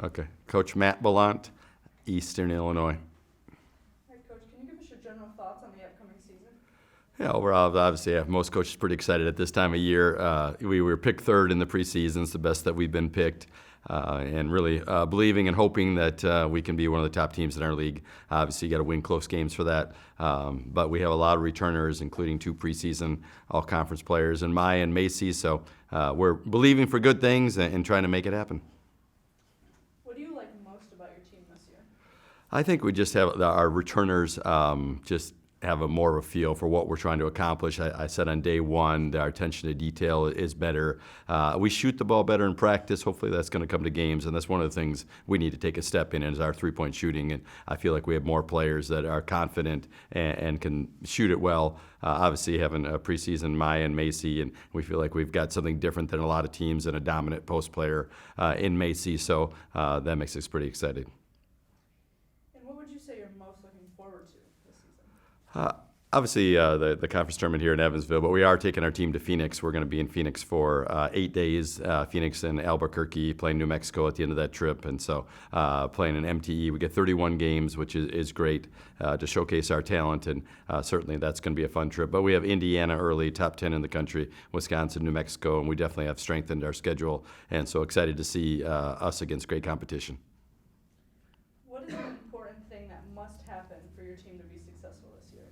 Okay. Coach Matt Bollant, Eastern Illinois. All right, Coach, can you give us your general thoughts on the upcoming season? Yeah, overall, obviously, most coaches pretty excited at this time of year. We were picked third in the preseason. It's the best that we've been picked. And really believing and hoping that we can be one of the top teams in our league. Obviously, you got to win close games for that. But we have a lot of returners, including 2 preseason all-conference players in Maya and Macy. So we're believing for good things and trying to make it happen. What do you like most about your team this year? I think we just have our returners just have a more of a feel for what we're trying to accomplish. I said on day one that our attention to detail is better. We shoot the ball better in practice. Hopefully that's going to come to games, and that's one of the things we need to take a step in is our three-point shooting. And I feel like we have more players that are confident and can shoot it well. Obviously having a preseason Maya and Macy, and we feel like we've got something different than a lot of teams and a dominant post player in Macy. So that makes us pretty excited. And what would you say you're most looking forward to this season? Obviously, the conference tournament here in Evansville, but we are taking our team to Phoenix. We're going to be in Phoenix for 8 days, Phoenix and Albuquerque, playing New Mexico at the end of that trip. And so playing an MTE, we get 31 games, which is great to showcase our talent, and certainly that's going to be a fun trip. But we have Indiana early, top 10 in the country, Wisconsin, New Mexico, and we definitely have strengthened our schedule, and so excited to see us against great competition. What is an important thing that must happen for your team to be successful this year?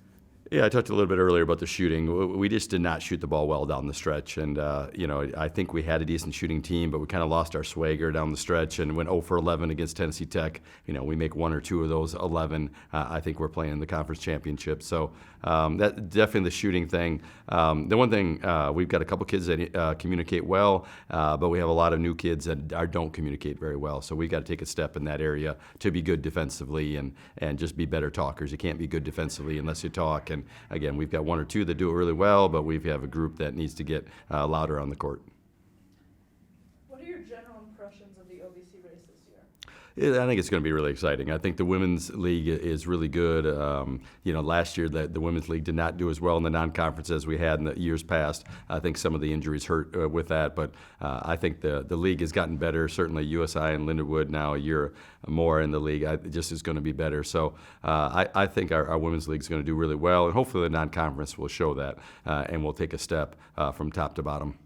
Yeah, I talked a little bit earlier about the shooting. We just did not shoot the ball well down the stretch, and I think we had a decent shooting team, but we kind of lost our swagger down the stretch and went 0 for 11 against Tennessee Tech. We make 1 or 2 of those 11. I think we're playing the conference championship, so that definitely the shooting thing. The one thing we've got a couple kids that communicate well, but we have a lot of new kids that don't communicate very well. So we got to take a step in that area to be good defensively and just be better talkers. You can't be good defensively unless you talk. And again, we've got 1 or 2 that do it really well, but we have a group that needs to get louder on the court. What are your general impressions of the OVC race this year? I think it's going to be really exciting. I think the women's league is really good. Last year the women's league did not do as well in the non-conference as we had in the years past. I think some of the injuries hurt with that, but I think the league has gotten better. Certainly USI and Lindenwood now a year more in the league. It just is going to be better. So I think our women's league is going to do really well, and hopefully the non-conference will show that, and we'll take a step from top to bottom.